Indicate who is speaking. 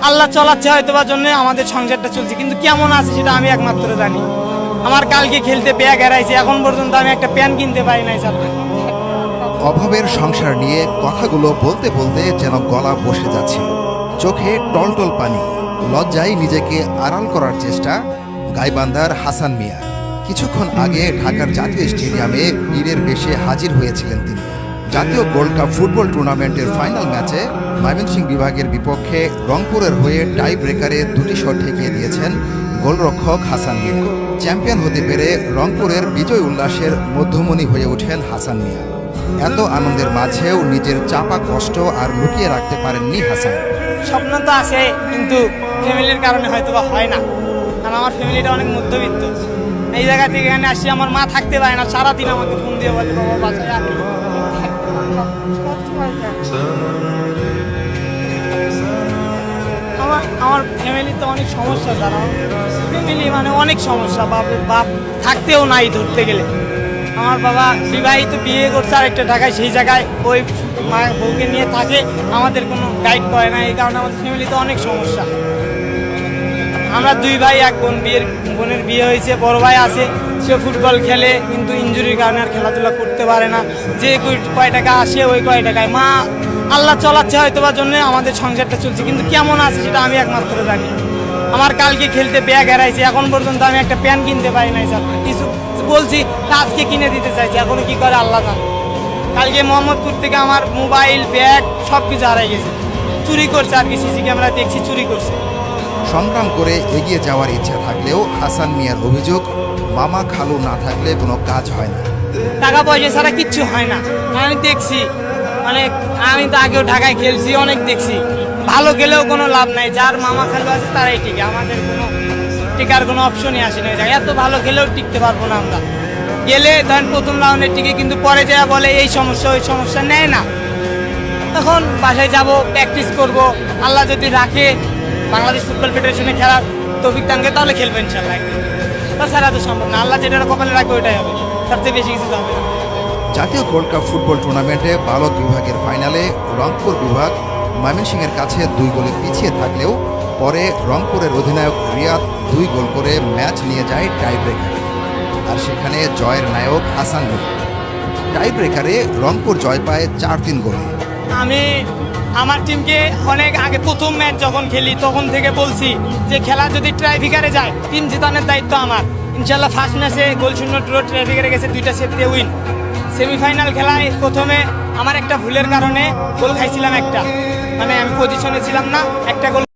Speaker 1: আল্লাহ চলাচ্ছে হয়তো বা জন্য আমাদের সংসারটা চলছে, কিন্তু কেমন আছে সেটা আমি একমাত্র জানি। আমার কালকে খেলতে ব্যাগ হারাইছে, এখন পর্যন্ত আমি একটা প্যান কিনতে পারি নাই স্যার।
Speaker 2: অভাবের সংসার নিয়ে কথাগুলো বলতে বলতে যেন গলা বসে যাচ্ছিল, চোখে টলটল পানি। লজ্জায় নিজেকে আড়াল করার চেষ্টা গাইবান্ধার হাসান মিয়া। কিছুক্ষণ আগে ঢাকার জাতীয় স্টেডিয়ামে বীরের বেশে হাজির হয়েছিলেন তিনি। জাতীয় গোল্ড কাপ ফুটবল টুর্নামেন্টের ফাইনাল ম্যাচে ময়মনসিংহ বিভাগের বিপক্ষে রংপুরের হয়ে টাই ব্রেকারে দুটি শট ঠেকিয়ে দিয়েছেন গোলরক্ষক হাসান মিয়া। চ্যাম্পিয়ন হতে পেরে রংপুরের বিজয় উল্লাসের মধ্যমণি হয়ে ওঠেন হাসান মিয়া। এত আনন্দের মাঝেও নিজের চাপা কষ্ট আর লুকিয়ে রাখতে পারেননি হাসান।
Speaker 1: স্বপ্ন তো আছে, কিন্তু ফ্যামিলির কারণে হয়তো বা হয় না, কারণ আমার ফ্যামিলিটা অনেক মধ্যবিত্ত। এই জায়গা থেকে এখানে আসি, আমার মা থাকতে পারে না, সারাদিন আমাকে ফোন দিয়ে বলে বাবা বাসায় আসো। আমার ফ্যামিলিতে অনেক সমস্যা, যারা ফ্যামিলি মানে অনেক সমস্যা। বাপ থাকতেও নাই ধরতে গেলে। আমার বাবা বিবাহিত, বিয়ে করছে আরেকটা ঢাকায়, সেই জায়গায় ওই মা বউকে নিয়ে থাকে, আমাদের কোনো গাইড করে না। এই কারণে আমাদের ফ্যামিলিতে অনেক সমস্যা। আমরা দুই ভাই এক বোন, বোনের বিয়ে হয়েছে, বড় ভাই আছে, সে ফুটবল খেলে, কিন্তু ইনজুরির কারণে আর খেলাধুলা করতে পারে না। যে কয় টাকা আসে ওই কয় টাকায় মা আল্লাহ চলাচ্ছে হয়তো বা জন্য আমাদের সংসারটা চলছে, কিন্তু কেমন আছে সেটা আমি একমাত্র জানি। আমার কালকে খেলতে ব্যাগ হারাইছে, এখন পর্যন্ত আমি একটা প্যান কিনতে পারি নাই স্যার। কিছু বলছি আজকে কিনে দিতে চাইছি, এখনো কি করে আল্লাহ জানে। কালকে মোহাম্মদপুর থেকে আমার মোবাইল, ব্যাগ সব কিছু হারাই গেছে, চুরি করছে। আর কি সিসি ক্যামেরা দেখছি চুরি করছে।
Speaker 2: সংগ্রাম করে এগিয়ে যাওয়ার ইচ্ছা থাকলেও হাসান মিয়ার অভিযোগ, মামা খালু না থাকলে কোনো কাজ হয় না।
Speaker 1: টাকা পয়সা ছাড়া কিচ্ছু হয় না। আমি দেখছি, মানে আমি তো আগেও ঢাকায় খেলছি, অনেক দেখছি, ভালো গেলেও কোনো লাভ নাই। যার মামা খালু আছে তারাই টিকে, আমাদের কোনো টিকার কোনো অপশনই আসে না। এত ভালো খেলেও টিকতে পারবো না আমরা। গেলে ধরেন প্রথম রাউন্ডে টিকে, কিন্তু পরে যা বলে এই সমস্যা ওই সমস্যা, নেয় না। তখন বাসায় যাব, প্র্যাকটিস করব, আল্লাহ যদি রাখে বাংলাদেশ ফুটবল ফেডারেশনে খেলার তৌফিক দানকে, তাহলে খেলবো ইনশাল্লাহ একদিন। তাছাড়া তো সম্ভব না, আল্লাহ যেটা কপালে রাখবে ওইটাই হবে, তার চেয়ে বেশি কিছু হবে না।
Speaker 2: জাতীয় গোল্ড কাপ ফুটবল টুর্নামেন্টে বালক বিভাগের ফাইনালে রংপুর বিভাগ ময়মনসিংহের কাছে 2 গোলে পিছিয়ে থাকলেও পরে রংপুরের অধিনায়ক রিয়াদ 2 গোল করে ম্যাচ নিয়ে যায় টাই ব্রেকারে। আর সেখানে জয়ের নায়ক হাসান মিয়া। টাই ব্রেকারে রংপুর জয় পায় 4-3 গোলে।
Speaker 1: আমি আমার টিমকে অনেক আগে প্রথম ম্যাচ যখন খেলি তখন থেকে বলছি যে খেলা যদি ট্রাইফিকারে যায় টিম জেতানোর দায়িত্ব আমার। ইনশাল্লাহ ফার্স্ট ম্যাচে গোল শূন্য ড্র, ট্রাইফিকারে গেছে 2টা সেট দিয়ে উইন। সেমিফাইনাল খেলায় প্রথমে আমার একটা ভুলের কারণে গোল খাইছিলাম একটা, মানে আমি পজিশনে ছিলাম না, একটা গোল